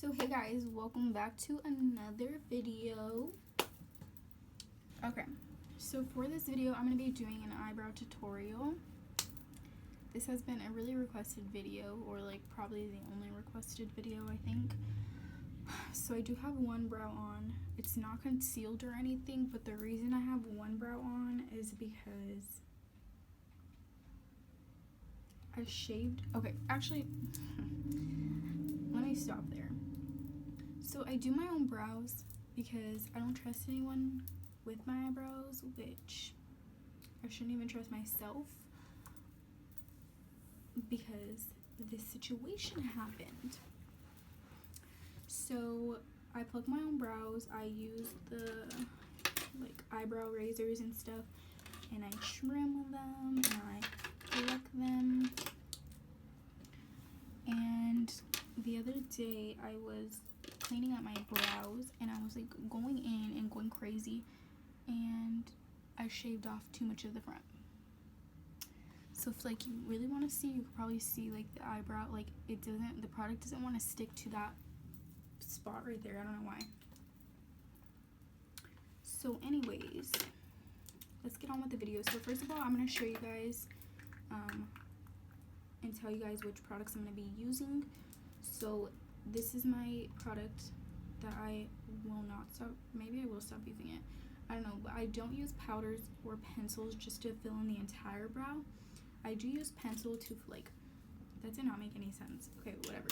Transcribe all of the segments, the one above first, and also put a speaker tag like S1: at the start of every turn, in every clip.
S1: So hey guys, welcome back to another video. Okay, so for this video I'm going to be doing an eyebrow tutorial. This has been a really requested video, or like probably the only requested video I think. So I do have one brow on. It's not concealed or anything, but the reason I have one brow on is because I shaved. Okay, actually let me stop there. So I do my own brows because I don't trust anyone with my eyebrows, which I shouldn't even trust myself because this situation happened. So I pluck my own brows. I use the like eyebrow razors and stuff, and I trim them and I pluck them. And the other day I was cleaning up my brows and I was like going in and going crazy, and I shaved off too much of the front. So if like you really want to see, you could probably see like the eyebrow, like the product doesn't want to stick to that spot right there. I don't know why. So anyways, let's get on with the video. So first of all, I'm going to show you guys and tell you guys which products I'm going to be using. So this is my product that I will not stop, maybe I will stop using it, I don't know, but I don't use powders or pencils just to fill in the entire brow. I do use pencil to like, that did not make any sense. Okay, whatever.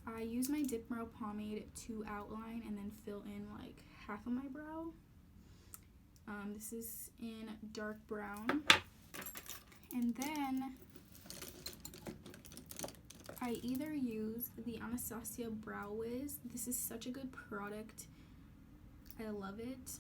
S1: I use my dip brow pomade to outline and then fill in like half of my brow. This is in dark brown. And then I either use the Anastasia Brow Wiz. This is such a good product. I love it.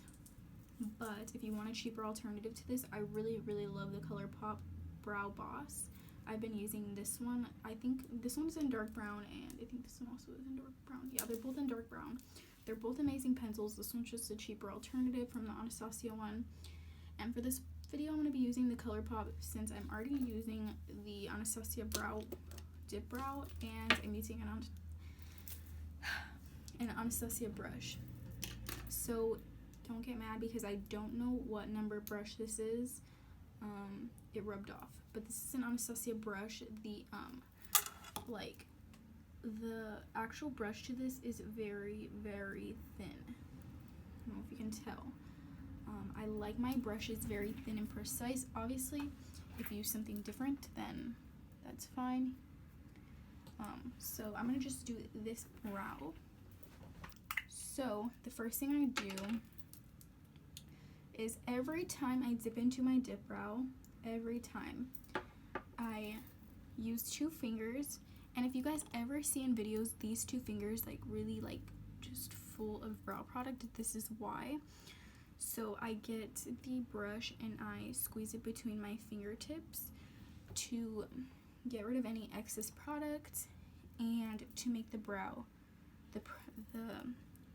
S1: But if you want a cheaper alternative to this, I really, really love the ColourPop Brow Boss. I've been using this one. I think this one's in dark brown, and I think this one also is in dark brown. Yeah, they're both in dark brown. They're both amazing pencils. This one's just a cheaper alternative from the Anastasia one. And for this video, I'm going to be using the ColourPop since I'm already using the Anastasia Brow Dip Brow, and I'm using an Anastasia brush. So don't get mad because I don't know what number brush this is. It rubbed off, but this is an Anastasia brush. The like the actual brush to this is very, very thin. I don't know if you can tell. I like my brushes very thin and precise. Obviously, if you use something different, then that's fine. So I'm gonna just do this brow. So the first thing I do is every time I dip into my dip brow, every time I use 2 fingers. And if you guys ever see in videos these 2 fingers like really like just full of brow product, this is why. So I get the brush and I squeeze it between my fingertips to get rid of any excess product and to make the brow, the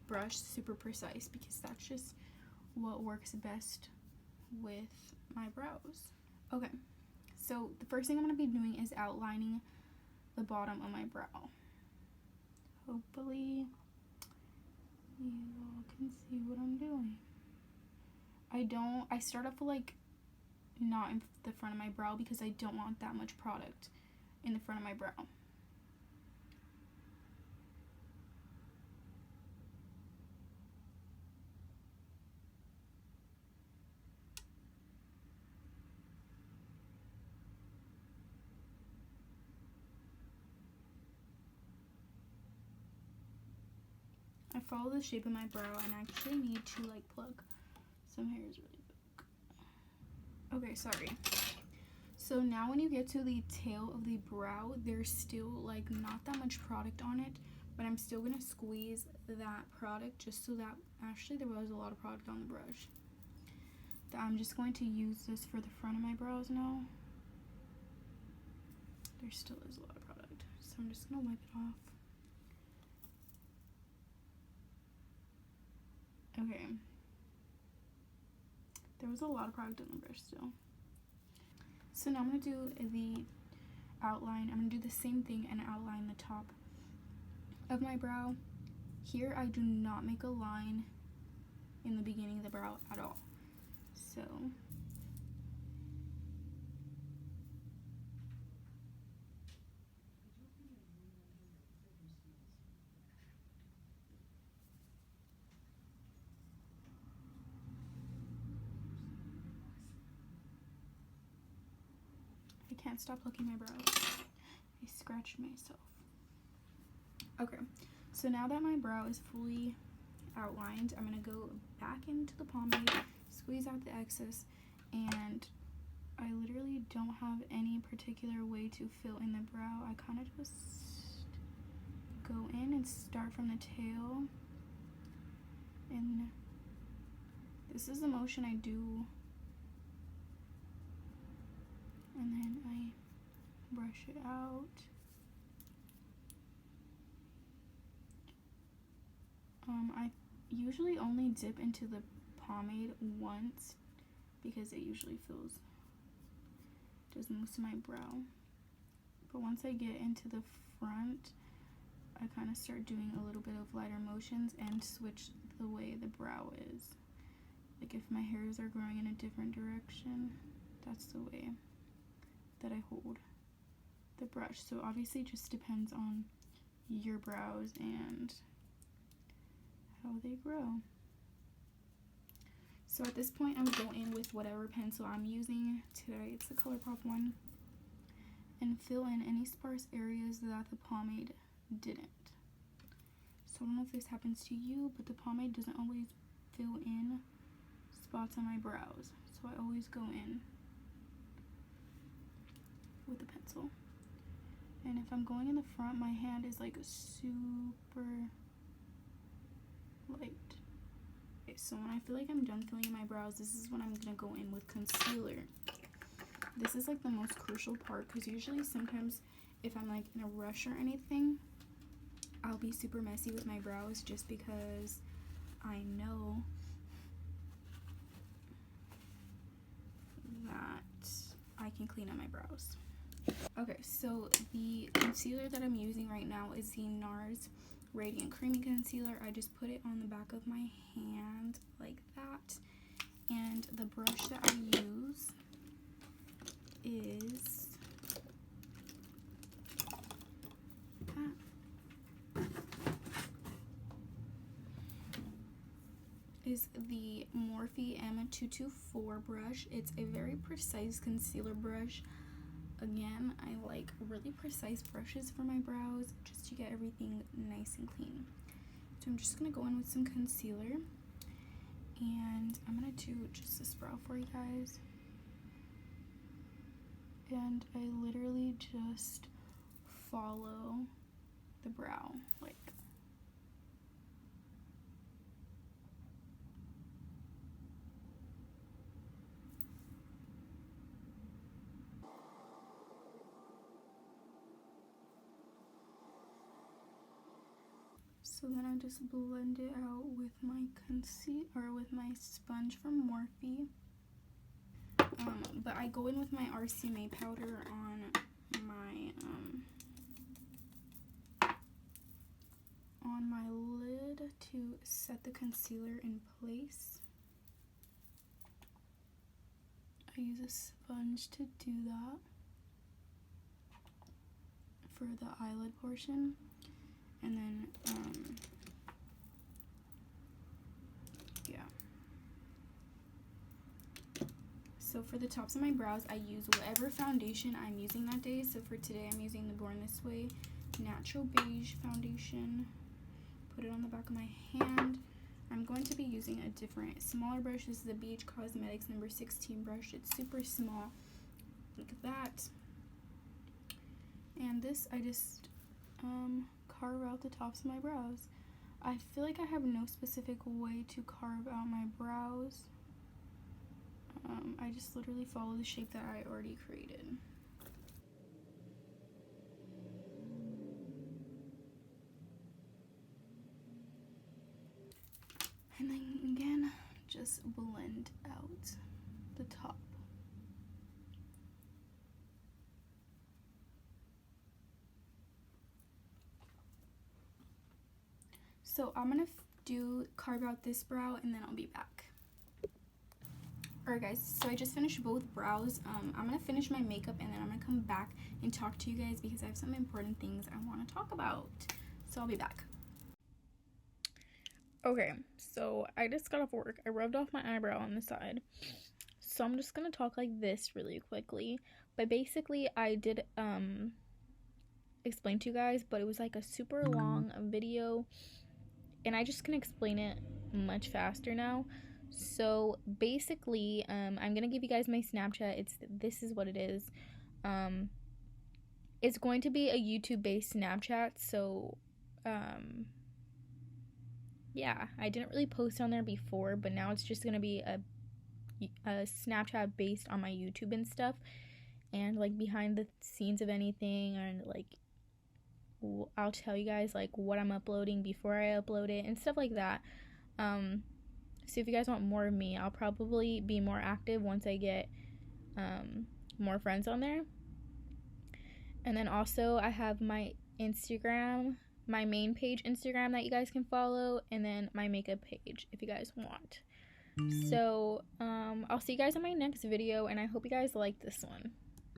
S1: brush super precise, because that's just what works best with my brows. Okay, so the first thing I'm going to be doing is outlining the bottom of my brow. Hopefully you all can see what I'm doing. I start off like not in the front of my brow because I don't want that much product in the front of my brow. I follow the shape of my brow and I actually need to like pluck some hairs really big. Okay, sorry. So now when you get to the tail of the brow, there's still like not that much product on it, but I'm still gonna squeeze that product just so that, actually there was a lot of product on the brush. I'm just going to use this for the front of my brows now. There still is a lot of product, so I'm just gonna wipe it off. Okay, there was a lot of product on the brush still. So now I'm going to do the outline. I'm going to do the same thing and outline the top of my brow. Here I do not make a line in the beginning of the brow at all. So I can't stop looking at my brows. I scratched myself. Okay, so now that my brow is fully outlined, I'm gonna go back into the pomade, squeeze out the excess, and I literally don't have any particular way to fill in the brow. I kind of just go in and start from the tail, and this is the motion I do, and then I brush it out. I usually only dip into the pomade once because it usually does most of my brow. But once I get into the front, I kind of start doing a little bit of lighter motions and switch the way the brow is. Like if my hairs are growing in a different direction, that's the way that I hold the brush. So obviously it just depends on your brows and how they grow. So at this point, I would go in with whatever pencil I'm using today. It's the ColourPop one, and fill in any sparse areas that the pomade didn't. So I don't know if this happens to you, but the pomade doesn't always fill in spots on my brows. So I always go in with the pencil. And if I'm going in the front, my hand is like super light. Okay, so when I feel like I'm done filling in my brows, this is when I'm gonna go in with concealer. This is like the most crucial part, because usually sometimes if I'm like in a rush or anything, I'll be super messy with my brows just because I know that I can clean up my brows. Okay, so the concealer that I'm using right now is the NARS Radiant Creamy Concealer. I just put it on the back of my hand like that, and the brush that I use is the Morphe M224 brush. It's a very precise concealer brush. Again, I like really precise brushes for my brows just to get everything nice and clean. So I'm just gonna go in with some concealer, and I'm gonna do just this brow for you guys. And I literally just follow the brow, like so then I just blend it out with my with my sponge from Morphe. But I go in with my RCMA powder on my lid to set the concealer in place. I use a sponge to do that for the eyelid portion, and then yeah. So for the tops of my brows, I use whatever foundation I'm using that day. So for today, I'm using the Born This Way Natural Beige foundation. Put it on the back of my hand. I'm going to be using a different, smaller brush. This is the Beach Cosmetics number 16 brush. It's super small, like that. And this, I just carve out the tops of my brows. I feel like I have no specific way to carve out my brows. I just literally follow the shape that I already created. And then again, just blend out the top. So I'm gonna carve out this brow, and then I'll be back. Alright guys, so I just finished both brows. I'm gonna finish my makeup, and then I'm gonna come back and talk to you guys because I have some important things I want to talk about. So I'll be back. Okay, so I just got off work. I rubbed off my eyebrow on the side. So I'm just gonna talk like this really quickly. But basically I did explain to you guys, but it was like a super long video, and I just can explain it much faster now. So basically, I'm gonna give you guys my Snapchat. This is what it is. It's going to be a YouTube based Snapchat. So yeah, I didn't really post on there before, but now it's just gonna be a Snapchat based on my YouTube and stuff, and like behind the scenes of anything, and like I'll tell you guys like what I'm uploading before I upload it and stuff like that. So if you guys want more of me, I'll probably be more active once I get more friends on there. And then also I have my Instagram, my main page Instagram that you guys can follow, and then my makeup page if you guys want. So I'll see you guys in my next video, and I hope you guys like this one.